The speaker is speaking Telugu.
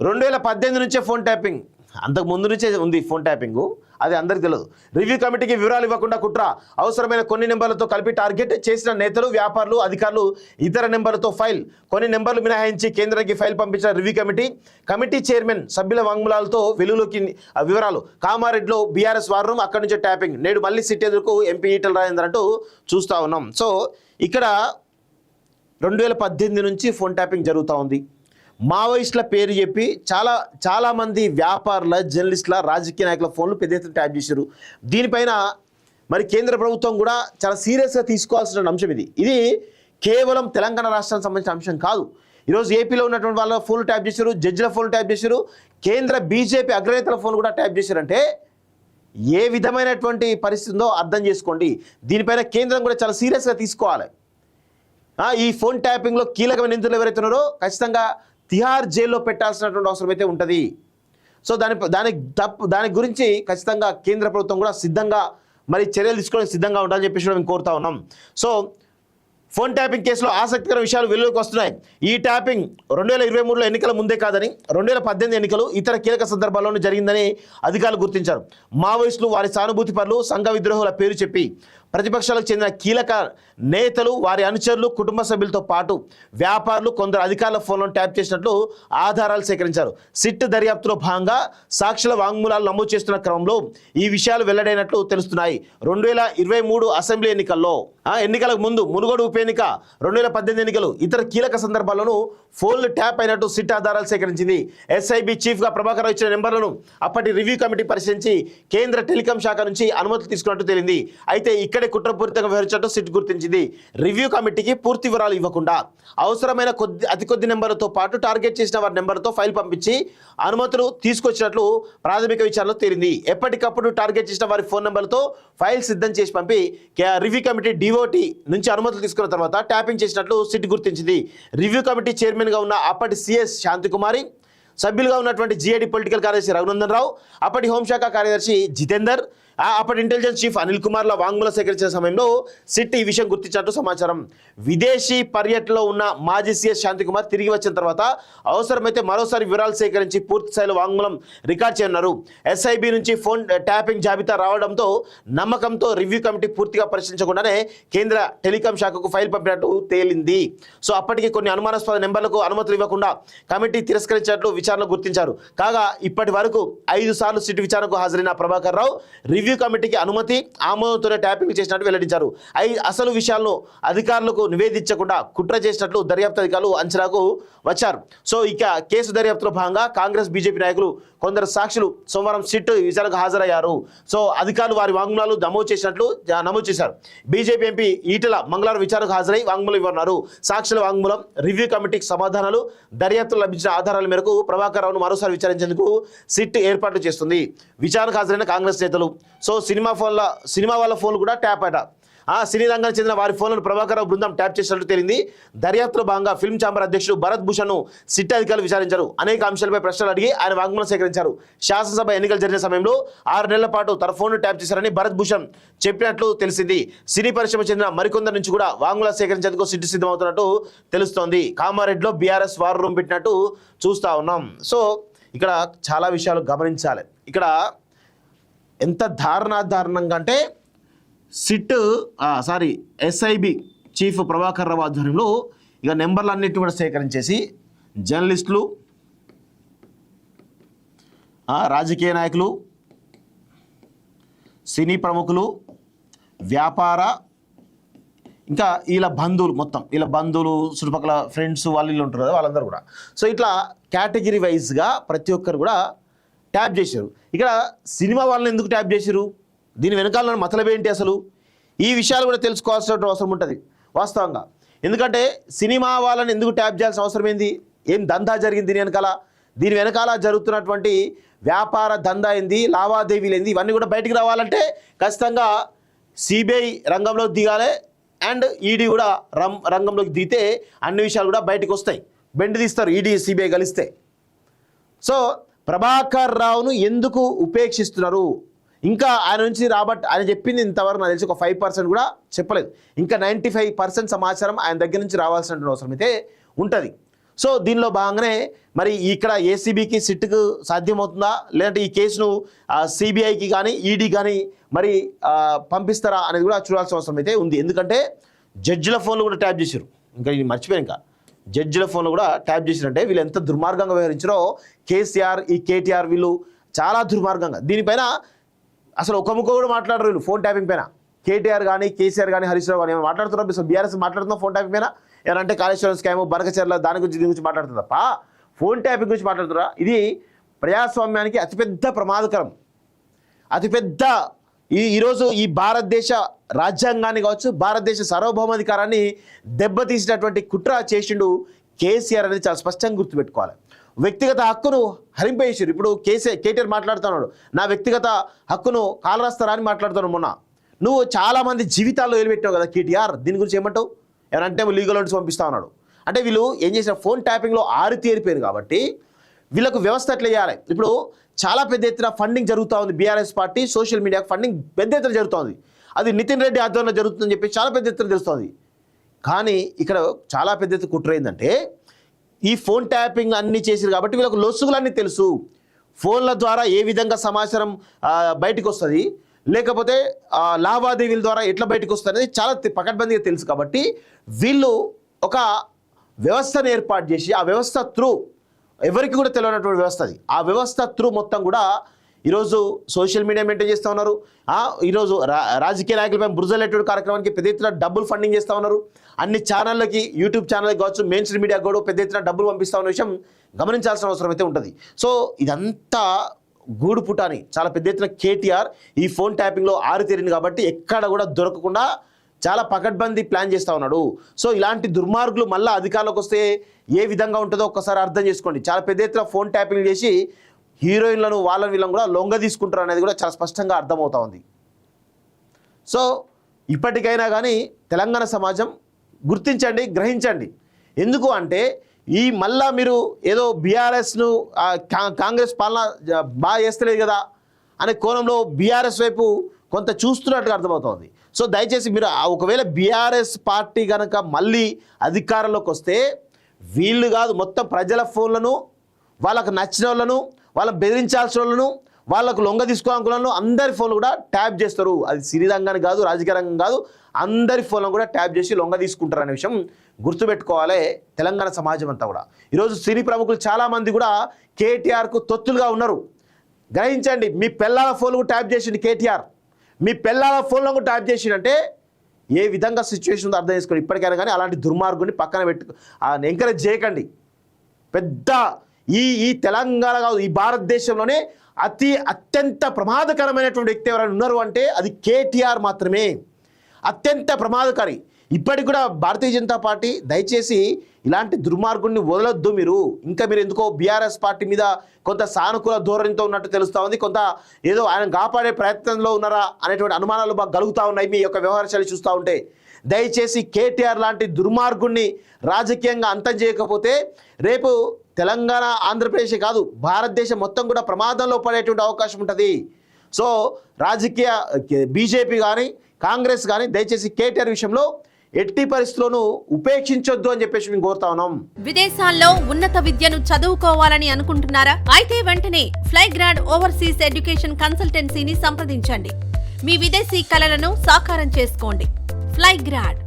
2018 నుంచే ఫోన్ ట్యాపింగ్, అంతకు ముందు నుంచే ఉంది ఫోన్ ట్యాపింగ్, అది అందరికీ తెలియదు. రివ్యూ కమిటీకి వివరాలు ఇవ్వకుండా కుట్ర, అవసరమైన కొన్ని నెంబర్లతో కలిపి టార్గెట్ చేసిన నేతలు, వ్యాపారులు, అధికారులు, ఇతర నెంబర్లతో ఫైల్, కొన్ని నెంబర్లు మినహాయించి కేంద్రానికి ఫైల్ పంపించిన రివ్యూ కమిటీ చైర్మన్ సభ్యుల వాంగ్మూలాలతో వెలుగులోకి వివరాలు. కామారెడ్డిలో బీఆర్ఎస్ వార్ రూమ్, అక్కడి నుంచే ట్యాపింగ్, నేడు మళ్ళీ సిట్ ఎదురుకు ఎంపీ ఈటల రాజేందర్ అంటూ చూస్తూ ఉన్నాం. సో ఇక్కడ 2018 నుంచి ఫోన్ ట్యాపింగ్ జరుగుతూ ఉంది. మావోయిస్టుల పేరు చెప్పి చాలామంది వ్యాపారుల, జర్నలిస్టుల, రాజకీయ నాయకుల ఫోన్లు పెద్ద ఎత్తున ట్యాప్ చేశారు. దీనిపైన మరి కేంద్ర ప్రభుత్వం కూడా చాలా సీరియస్గా తీసుకోవాల్సిన అంశం ఇది కేవలం తెలంగాణ రాష్ట్రానికి సంబంధించిన అంశం కాదు. ఈరోజు ఏపీలో ఉన్నటువంటి వాళ్ళ ఫోన్లు ట్యాప్ చేశారు, జడ్జిల ఫోన్లు ట్యాప్ చేశారు, కేంద్ర బీజేపీ అగ్రనేతల ఫోన్ కూడా ట్యాప్ చేశారంటే ఏ విధమైనటువంటి పరిస్థితి ఉందో అర్థం చేసుకోండి. దీనిపైన కేంద్రం కూడా చాలా సీరియస్గా తీసుకోవాలి. ఈ ఫోన్ ట్యాపింగ్లో కీలకమైన నిందితులు ఎవరైతే ఉన్నారో ఖచ్చితంగా తిహార్ జైల్లో పెట్టాల్సినటువంటి అవసరం అయితే ఉంటుంది. సో దాని గురించి ఖచ్చితంగా కేంద్ర ప్రభుత్వం కూడా సిద్ధంగా మరి చర్యలు తీసుకోవడానికి సిద్ధంగా ఉండాలని చెప్పేసి మేము కోరుతా ఉన్నాం. సో ఫోన్ ట్యాపింగ్ కేసులో ఆసక్తికర విషయాలు వెలుగులోకి వస్తున్నాయి. ఈ ట్యాపింగ్ 2023లో ఎన్నికల ముందే కాదని 2018 ఎన్నికలు, ఇతర కీలక సందర్భాల్లోనూ జరిగిందని అధికారులు గుర్తించారు. మావోయిస్టులు, వారి సానుభూతి పరులు, సంఘ విద్రోహుల పేరు చెప్పి ప్రతిపక్షాలకు చెందిన కీలక నేతలు, వారి అనుచరులు, కుటుంబ సభ్యులతో పాటు వ్యాపారులు, కొందరు అధికారుల ఫోన్లను ట్యాప్ చేసినట్లు ఆధారాలు సేకరించారు. సిట్ దర్యాప్తులో భాగంగా సాక్షుల వాంగ్మూలాలు నమోదు చేస్తున్న క్రమంలో ఈ విషయాలు వెల్లడైనట్లు తెలుస్తున్నాయి. 2023 అసెంబ్లీ ఎన్నికలకు ముందు, మునుగోడు ఉప ఎన్నిక, 2018 ఎన్నికలు, ఇతర కీలక సందర్భాల్లోనూ ఫోన్లు ట్యాప్ అయినట్టు సిట్ ఆధారాలు సేకరించింది. ఎస్ఐబి చీఫ్గా ప్రభాకర్ రావు ఇచ్చిన నెంబర్లను అప్పటి రివ్యూ కమిటీ పరిశీలించి కేంద్ర టెలికాం శాఖ నుంచి అనుమతులు తీసుకున్నట్టు తేలింది. అయితే ఇక్కడే కుట్రపూరితంగా వ్యవహరించినట్టు సిట్ గుర్తించింది. రివ్యూ కమిటీకి పూర్తి వివరాలు ఇవ్వకుండా అవసరమైన అతి కొద్ది నెంబర్లతో పాటు టార్గెట్ చేసిన వారి నెంబర్తో ఫైల్ పంపించి అనుమతులు తీసుకొచ్చినట్లు ప్రాథమిక విచారణలో తేలింది. ఎప్పటికప్పుడు టార్గెట్ చేసిన వారి ఫోన్ నెంబర్లతో ఫైల్ సిద్ధం చేసి పంపి రివ్యూ కమిటీ డిఓటి నుంచి అనుమతులు తీసుకున్న తర్వాత ట్యాపింగ్ చేసినట్లు సిట్ గుర్తించింది. రివ్యూ కమిటీ చైర్మన్గా ఉన్న అప్పటి సిఎస్ శాంతికుమారి, సభ్యులుగా ఉన్నటువంటి జిఐడి పొలిటికల్ కార్యదర్శి రఘునందన్ రావు, అప్పటి హోంశాఖ కార్యదర్శి జితేందర్, అప్పటి ఇంటెలిజెన్స్ చీఫ్ అనిల్ కుమార్ల వాంగ్మూలం సేకరించిన సమయంలో సిట్ ఈ విషయం గుర్తించినట్టు సమాచారం. విదేశీ పర్యటనలో ఉన్న మాజీ సీఎస్ శాంతికుమార్ తిరిగి వచ్చిన తర్వాత అవసరమైతే మరోసారి వివరాలు సేకరించి పూర్తి స్థాయిలో వాంగ్మూలం రికార్డ్ చేయనున్నారు. ఎస్ఐబి నుంచి ఫోన్ ట్యాపింగ్ జాబితా రావడంతో నమ్మకంతో రివ్యూ కమిటీ పూర్తిగా పరిశీలించకుండానే కేంద్ర టెలికాం శాఖకు ఫైల్ పంపినట్టు తేలింది. సో అప్పటికి కొన్ని అనుమానాస్పద నెంబర్లకు అనుమతులు ఇవ్వకుండా కమిటీ తిరస్కరించినట్లు విచారణలో గుర్తించారు. కాగా ఇప్పటి వరకు 5 సార్లు సిట్ విచారణకు హాజరైన ప్రభాకర్ రావు రివ్యూ కమిటీకి అనుమతి, ఆమోదంతోనే ట్యాపింగ్ చేసినట్టు వెల్లడించారు. అసలు విషయాలను అధికారులకు నివేదించకుండా కుట్ర చేసినట్లు దర్యాప్తు అధికారులు అంచనాకు వచ్చారు. సో ఇక కేసు దర్యాప్తులో భాగంగా కాంగ్రెస్, బీజేపీ నాయకులు, కొందరు సాక్షులు సోమవారం సిట్ విచారణకు హాజరయ్యారు. సో అధికారులు వారి వాంగ్మూలాలు నమోదు చేశారు. బీజేపీ ఎంపీ ఈటల మంగళవారం విచారణకు హాజరై వాంగ్మూలం ఇవ్వనున్నారు. సాక్షుల వాంగ్మూలం, రివ్యూ కమిటీకి సమాధానాలు, దర్యాప్తులో లభించిన ఆధారాల మేరకు ప్రభాకర్ రావును మరోసారి విచారించేందుకు సిట్ ఏర్పాట్లు చేస్తుంది. విచారణకు హాజరైన కాంగ్రెస్ నేతలు, సో సినిమా వాళ్ళ ఫోన్లు కూడా ట్యాప్ అట. సినీ రంగానికి చెందిన వారి ఫోన్లను ప్రభాకర్ రావు బృందం ట్యాప్ చేసినట్టు తేలింది. దర్యాప్తులో భాగంగా ఫిల్మ్ ఛాంబర్ అధ్యక్షుడు భరత్ భూషణ్ను సిట్ అధికారులు విచారించారు. అనేక అంశాలపై ప్రశ్నలు అడిగి ఆయన వాంగ్మూలం సేకరించారు. శాసనసభ ఎన్నికలు జరిగిన సమయంలో 6 నెలల పాటు తన ఫోన్ను ట్యాప్ చేశారని భరత్ భూషణ్ చెప్పినట్లు తెలిసింది. సినీ పరిశ్రమ చెందిన మరికొందరి నుంచి కూడా వాంగ్మూలం సేకరించేందుకు సిట్ సిద్ధమవుతున్నట్టు తెలుస్తోంది. కామారెడ్డిలో బీఆర్ఎస్ వార్ రూమ్ పెట్టినట్టు చూస్తూ ఉన్నాం. సో ఇక్కడ చాలా విషయాలు గమనించాలి. ఇక్కడ ఎంత దారుణంగా అంటే ఎస్ఐబి చీఫ్ ప్రభాకర్ రావు ఆధ్వర్యంలో ఇక నెంబర్లన్నిటిని కూడా సేకరించేసి జర్నలిస్టులు, రాజకీయ నాయకులు, సినీ ప్రముఖులు, వ్యాపార, ఇంకా వీళ్ళ బంధువులు చుట్టుపక్కల ఫ్రెండ్స్ వాళ్ళు ఉంటారు కదా, వాళ్ళందరూ కూడా. సో ఇట్లా కేటగిరీ వైజ్గా ప్రతి ఒక్కరు కూడా ట్యాప్ చేశారు. ఇక్కడ సినిమా వాళ్ళని ఎందుకు ట్యాప్ చేశారు, దీని వెనకాల మతలబ్ ఏంటి, అసలు ఈ విషయాలు కూడా తెలుసుకోవాల్సిన అవసరం ఉంటుంది వాస్తవంగా. ఎందుకంటే సినిమా వాళ్ళని ఎందుకు ట్యాప్ చేయాల్సిన అవసరం ఏంది, ఏం దందా జరిగింది దీని వెనకాల జరుగుతున్నటువంటి వ్యాపార దందా ఏంది, లావాదేవీలు ఏంది, ఇవన్నీ కూడా బయటికి రావాలంటే ఖచ్చితంగా సిబిఐ రంగంలోకి దిగాలి అండ్ ఈడీ కూడా రంగంలోకి దిగితే అన్ని విషయాలు కూడా బయటకు వస్తాయి. బెండ్ తీస్తారు ఈడీ సిబిఐ కలిస్తే. సో ప్రభాకర్ రావును ఎందుకు ఉపేక్షిస్తున్నారు, ఇంకా ఆయన నుంచి ఆయన చెప్పింది ఇంతవరకు నాకు తెలిసి ఒక 5% కూడా చెప్పలేదు. ఇంకా 95% సమాచారం ఆయన దగ్గర నుంచి రావాల్సిన అవసరం అయితే ఉంటుంది. సో దీనిలో భాగంగానే మరి ఇక్కడ ఏసీబీకి సిట్కు సాధ్యమవుతుందా, లేదంటే ఈ కేసును సిబిఐకి కానీ ఈడీ కానీ మరి పంపిస్తారా అనేది కూడా చూడాల్సిన అవసరం అయితే ఉంది. ఎందుకంటే జడ్జిల ఫోన్లు కూడా ట్యాప్ చేశారు. ఇంకా ఇది మర్చిపోయాను, ఇంకా జడ్జిల ఫోన్లు కూడా ట్యాప్ చేసినట్టే వీళ్ళు ఎంత దుర్మార్గంగా వ్యవహరించారో కేసీఆర్ ఈ కేటీఆర్ వీళ్ళు చాలా దుర్మార్గంగా. దీనిపైన అసలు ఒక ముక్క కూడా మాట్లాడరు వీళ్ళు ఫోన్ ట్యాపింగ్ పైన. కేటీఆర్ కానీ కేసీఆర్ కానీ హరీష్ రావు కానీ ఏమైనా మాట్లాడుతున్నారు, అసలు బీఆర్ఎస్ మాట్లాడుతున్నా ఫోన్ ట్యాపింగ్ పైన? ఏమంటే కాళేశ్వరం స్కామ్ బనకచర్ల దాని గురించి దీని గురించి మాట్లాడుతుంది తప్ప ఫోన్ ట్యాపింగ్ గురించి మాట్లాడుతురా? ఇది ప్రజాస్వామ్యానికి అతిపెద్ద ప్రమాదకరం. అతిపెద్ద ఈరోజు ఈ భారతదేశ రాజ్యాంగాన్ని కావచ్చు, భారతదేశ సార్వభౌమాధికారాన్ని దెబ్బతీసినటువంటి కుట్ర చేసిండు కేసీఆర్ అనేది చాలా స్పష్టంగా గుర్తుపెట్టుకోవాలి. వ్యక్తిగత హక్కును హరింపేసారు. ఇప్పుడు కేటీఆర్ మాట్లాడుతున్నాడు, నా వ్యక్తిగత హక్కును కాలరాస్తారా అని మాట్లాడుతున్నాడు. మొన్న నువ్వు చాలామంది జీవితాల్లో వెలిపెట్టావు కదా కేటీఆర్, దీని గురించి ఏమంటావు? ఏమంటే లీగల్ నోటీస్ పంపిస్తా ఉన్నాడు. అంటే వీళ్ళు ఏం చేశారు, ఫోన్ ట్యాపింగ్లో ఆరితేరిపోయారు కాబట్టి వీళ్ళకు వ్యవస్థ ఎట్లా చేయాలి. ఇప్పుడు చాలా పెద్ద ఎత్తున ఫండింగ్ జరుగుతూ ఉంది. బీఆర్ఎస్ పార్టీ సోషల్ మీడియాకు ఫండింగ్ పెద్ద ఎత్తున జరుగుతుంది. అది నితిన్ రెడ్డి ఆధ్వర్యంలో జరుగుతుందని చెప్పి చాలా పెద్ద ఎత్తున తెలుస్తుంది. కానీ ఇక్కడ చాలా పెద్ద ఎత్తున కుట్ర ఏంటంటే ఈ ఫోన్ ట్యాపింగ్ అన్నీ చేశారు కాబట్టి వీళ్ళకు లొసుగులన్నీ తెలుసు. ఫోన్ల ద్వారా ఏ విధంగా సమాచారం బయటకు వస్తుంది, లేకపోతే లావాదేవీల ద్వారా ఎట్లా బయటకు వస్తుంది అనేది చాలా పకడ్బందీగా తెలుసు. కాబట్టి వీళ్ళు ఒక వ్యవస్థను ఏర్పాటు చేసి ఆ వ్యవస్థ త్రూ ఎవరికి కూడా తెలియనటువంటి వ్యవస్థ అది. ఆ వ్యవస్థ త్రూ మొత్తం కూడా ఈరోజు సోషల్ మీడియా మెయింటైన్ చేస్తూ ఉన్నారు. ఈరోజు రాజకీయ నాయకులపై బురదలెట్టడు కార్యక్రమానికి పెద్ద ఎత్తున డబ్బులు ఫండింగ్ చేస్తూ ఉన్నారు. అన్ని ఛానళ్ళకి, యూట్యూబ్ ఛానల్కి కావచ్చు, మెయిన్ స్ట్రీమ్ మీడియా కూడా పెద్ద ఎత్తున డబ్బులు పంపిస్తా ఉన్న విషయం గమనించాల్సిన అవసరం అయితే ఉంటుంది. సో ఇదంతా గూడు పుటాని చాలా పెద్ద ఎత్తున కేటీఆర్ ఈ ఫోన్ ట్యాపింగ్లో ఆరితేరింది కాబట్టి ఎక్కడ కూడా దొరకకుండా చాలా పకడ్బందీ ప్లాన్ చేస్తూ ఉన్నాడు. సో ఇలాంటి దుర్మార్గులు మళ్ళీ అధికారంలోకి వస్తే ఏ విధంగా ఉంటుందో ఒక్కసారి అర్థం చేసుకోండి. చాలా పెద్ద ఎత్తున ఫోన్ ట్యాపింగ్ చేసి హీరోయిన్లను వాళ్ళని వీళ్ళని కూడా లొంగ తీసుకుంటారు అనేది కూడా చాలా స్పష్టంగా అర్థమవుతా ఉంది. సో ఇప్పటికైనా కానీ తెలంగాణ సమాజం గుర్తించండి, గ్రహించండి. ఎందుకు అంటే ఈ మళ్ళా మీరు ఏదో బీఆర్ఎస్ను కాంగ్రెస్ పాలన బాగా చేస్తలేదు కదా అనే కోణంలో బీఆర్ఎస్ వైపు కొంత చూస్తున్నట్టుగా అర్థమవుతుంది. సో దయచేసి మీరు ఒకవేళ బీఆర్ఎస్ పార్టీ కనుక మళ్ళీ అధికారంలోకి వస్తే వీళ్ళు కాదు, మొత్తం ప్రజల ఫోన్లను, వాళ్ళకు నచ్చిన వాళ్ళను, వాళ్ళని బెదిరించాల్సిన వాళ్ళను, వాళ్ళకు లొంగ తీసుకోవాలనుకున్న అందరి ఫోన్లు కూడా ట్యాప్ చేస్తారు. అది సినీ రంగాన్ని కాదు, రాజకీయ రంగం కాదు, అందరి ఫోన్లను కూడా ట్యాప్ చేసి లొంగ తీసుకుంటారు అనే విషయం గుర్తుపెట్టుకోవాలి తెలంగాణ సమాజం అంతా కూడా. ఈరోజు సినీ ప్రముఖులు చాలామంది కూడా కేటీఆర్కు తొత్తులుగా ఉన్నారు. గ్రహించండి, మీ పిల్లల ఫోన్లు ట్యాప్ చేసింది కేటీఆర్. మీ పిల్లల ఫోన్లను ట్యాప్ చేసిందంటే ఏ విధంగా సిచ్యువేషన్ ఉందో అర్థం చేసుకోండి. ఇప్పటికైనా కానీ అలాంటి దుర్మార్గుని పక్కన ఎంకరేజ్ చేయకండి. పెద్ద ఈ తెలంగాణ కాదు, ఈ భారతదేశంలోనే అత్యంత ప్రమాదకరమైనటువంటి వ్యక్తి ఎవరైనా ఉన్నారు అంటే అది కేటీఆర్ మాత్రమే. అత్యంత ప్రమాదకారి. ఇప్పటికి కూడా భారతీయ జనతా పార్టీ దయచేసి ఇలాంటి దుర్మార్గుడిని వదలొద్దు. మీరు ఎందుకో బీఆర్ఎస్ పార్టీ మీద కొంత సానుకూల ధోరణితో ఉన్నట్టు తెలుస్తూ ఉంది. కొంత ఏదో ఆయన కాపాడే ప్రయత్నంలో ఉన్నారా అనేటువంటి అనుమానాలు మాకు కలుగుతూ ఉన్నాయి మీ యొక్క వ్యవహారాలు చూస్తూ ఉంటే. దయచేసి కేటీఆర్ లాంటి దుర్మార్గుడిని రాజకీయంగా అంతం చేయకపోతే రేపు తెలంగాణ, ఆంధ్రప్రదేశ్ కాదు భారతదేశం మొత్తం కూడా ప్రమాదంలో పడేటువంటి అవకాశం ఉంటుంది. సో రాజకీయ బీజేపీ కానీ కాంగ్రెస్ కానీ దయచేసి కేటీఆర్ విషయంలో ఎట్టి పరిస్థితుల్లోనూ ఉపేక్షించొద్దు అని చెప్పేసి మేము కోరుతా ఉన్నాం. విదేశాల్లో ఉన్నత విద్యను చదువుకోవాలని అనుకుంటున్నారా? అయితే వెంటనే ఫ్లైగ్రాడ్ ఓవర్సీస్ ఎడ్యుకేషన్ కన్సల్టెన్సీని సంప్రదించండి. మీ విదేశీ కలలను సాకారం చేసుకోండి. ఫ్లైగ్రాడ్